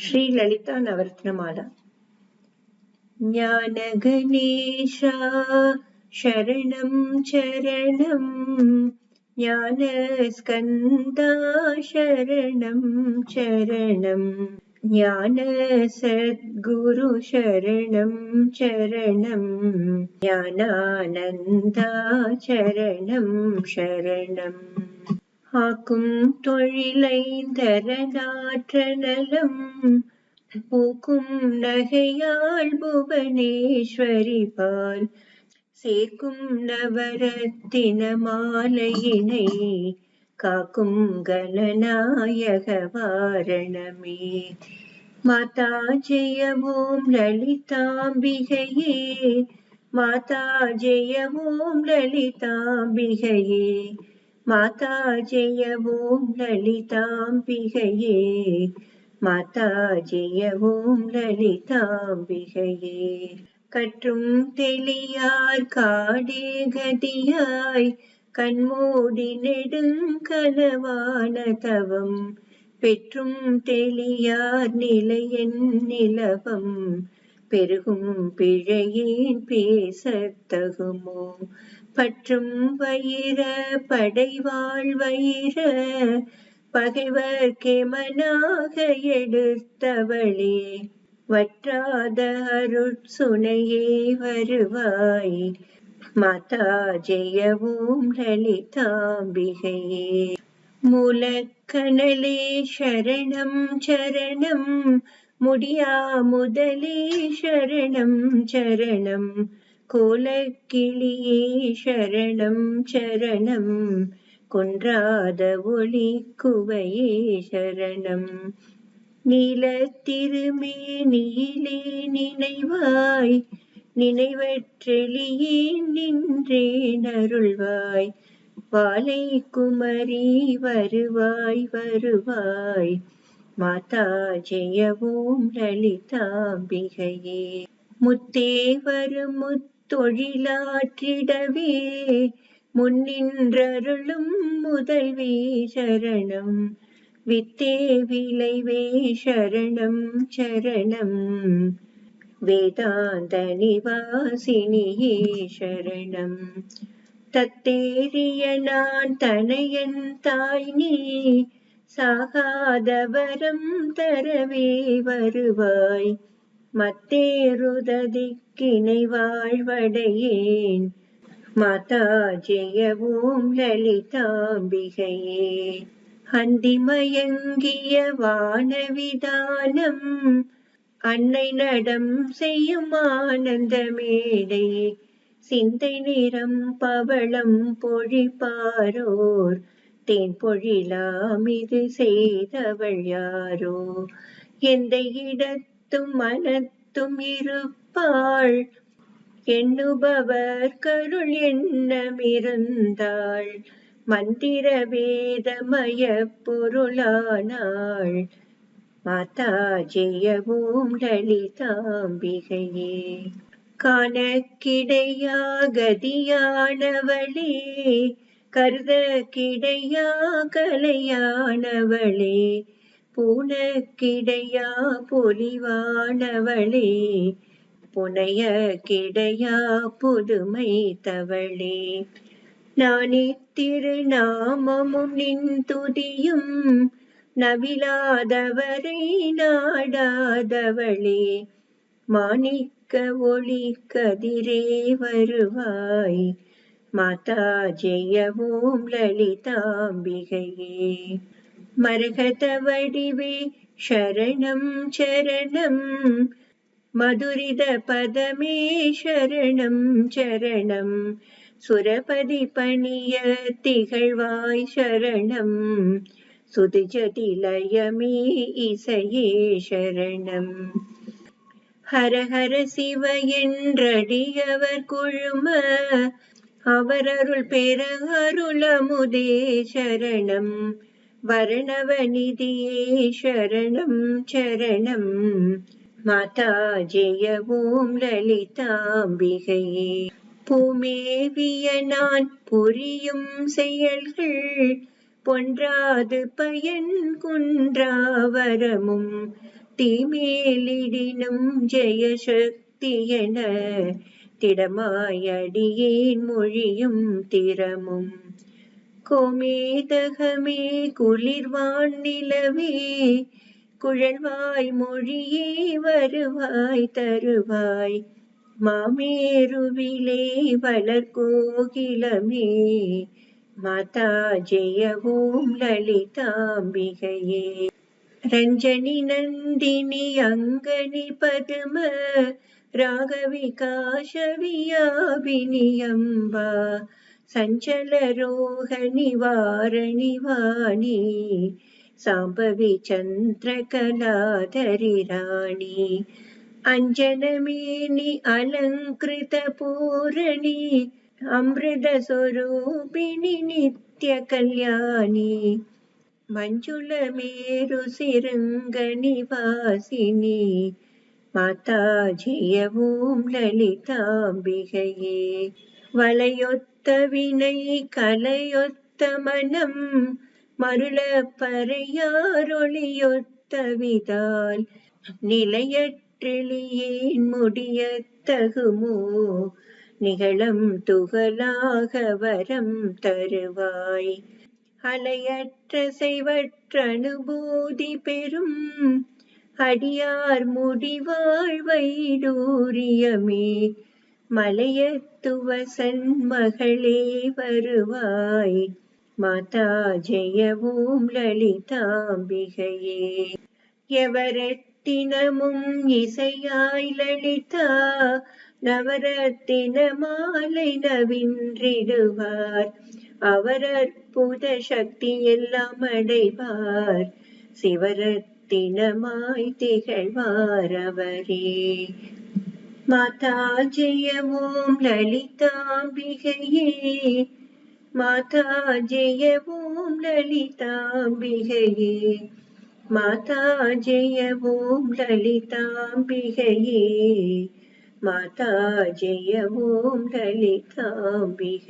ஸ்ரீ லலிதா நவரத்னமாலா. ஞான கணேஷா சரணம் சரணம், ஞான ஸ்கந்தா சரணம் சரணம், ஞான சத்குரு சரணம் சரணம், ஞானானந்தா சரணம் சரணம். ஆக்கும் தொழிலைந்தரநாற்றநலம் பூக்கும் நகையாள் புவனேஸ்வரி பால் சேர்க்கும் நவரத்தின மாலையினை காக்கும் கணநாயக வாரணமே. மாதா ஜெய ஓம் லலிதாம்பிகையே, மாதா ஜெய ஓம் லலிதாம்பிகையே, மாதா ஜெய ஓம் லலிதாம்பிகையே, மாதா ஜெய ஓம் லலிதாம்பிகையே. கற்றும் தெளியார் காடே கதியாய் கண்மூடி நெடுங்கனவான தவம் பெற்றும் தெளியார் நிலையன் நிலவம் பெருகும் பிழையேன் பேசத் தகுமோ. பற்றும் வயிர படைவாழ் வயிர பகைவர்க்கே மனாக எடுத்தவளே, வற்றாத அருட்சுனையே வருவாய், மாதா ஜெய ஓம் லலிதாம்பிகையே. மூலக்கணலே சரணம் சரணம், முடியா முதலே சரணம் சரணம், கோலக்கிளியே சரணம் சரணம், குன்றாத ஒளி குவையே சரணம். நீலத்திருமேனியிலே நினைவாய் நினைவற்றெளியே நின்றேன் அருள்வாய், வாலை குமரி வருவாய் வருவாய், மாதா ஜெய ஓம் லலிதாம்பிகையே. முத்தே வரும் முத்தொழிலாற்றிடவே முன்னின்றருளும் முதல்வே சரணம், வித்தே விளைவே சரணம் சரணம், வேதாந்த நிவாசினியே சரணம். தத்தேறிய நான் தனையன் தாய் நீ, சாகாதவரம் தரவே வருவாய், மத்தேறுததிக்கினை வாழ்வடையேன், மாதா ஜெய ஓம் லலிதாம்பிகையே. அந்திமயங்கிய வானவிதானம் அன்னை நடம் செய்யும் ஆனந்த மேடை, சிந்தை நிறம் பவளம் பொழிப்பாரோர் தேன் பொழிலாம் இது செய்தவள் யாரோ. எந்த இடத்தும் மனத்தும் இருப்பாள், எண்ணுபவர் கருள் எண்ணமிருந்தாள், மந்திர வேதமய பொருளானாள், மாதா ஜெய ஓம் லலிதாம்பிகையே. காண கிடையா கதியானவளே, கருத கிடையா கலையானவளே, பூன கிடையா பொலிவானவளே, புனைய கிடையா புதுமை தவளே. நானே திருநாமமும் நின் துதியும் நவிலாதவரை நாடாதவளே, மாணிக்க ஒளி கதிரே வருவாய், மாதா ஜெய ஓம் லலிதாம்பிகையே. மரகத வடிவே சரணம் சரணம், மதுரித பதமே சரணம் சரணம், சுரபதி பணிய திகழ்வாய் சரணம், சுதுஜதிலயமே இசையே சரணம். ஹர ஹர சிவ என்றடியவர் குழும அவரருள் பெற அருளமுதே சரணம், வரணவநிதியே சரணம் சரணம், மாதா ஜெய ஓம் லலிதாம்பிகையே. பூமேவிய நான் புரியும் செயல்கள் பொன்றாது பயன் குன்றாவரமும் தீமேலிடினும் ஜெயசக்தி என திடமாயடியேன் மொழியும் திறமும் கோமேதகமே குளிர்வான் நிலவே குழல்வாய் மொழியே வருவாய் தருவாய் மாமேருவிலே வளர்கோகிலமே மாதா ஜெய ஓம் லலிதாம்பிகையே ரஞ்சனி நந்தினி அங்கனி பதும ராகவிகாசவியாபினி அம்பா சஞ்சல ரோகணி வாரணி வாணி சாம்பவி சந்திரகலாதரி ராணி அஞ்சனமேனி அலங்கிருத பூரணி அமிர்த ஸ்வரூபிணி நித்ய கல்யாணி மஞ்சுள மேரு சிருங்க நிவாசினி மாதா ஜெய ஓம் லலிதாம்பிகையே வளையொத்த வினை கலையொத்த மனம் மருள பறையாரொளியொத்த விதால் நிலையற்றெளியேன் முடியத்தகுமோ நிகழம் துகளாக வரம் தருவாய் அலையற்ற செய்வற்ற அனுபூதி பெறும் அடியார் முடிவாழ் வைடூரியமே மலையத்துவசன் மகளே வருவாய் மாதா ஜெய ஓம் லலிதாம்பிகையே எவரத்தினமும் இசையாய் லலிதா நவரத்தின மாலை நவின்றிடுவார் அவர் அற்புத சக்தி எல்லாம் அடைவார் சிவரத்தினமாய் திகழ்வார் அவரே மாதா ஜெய ஓம் லலிதாம்பிகையே மாதா ஜெய ஓம் லலிதாம்பிகையே மாதா ஜெய ஓம் லலிதாம்பிகையே மாதா ஜெய ஓம் லலிதாம்பிகையே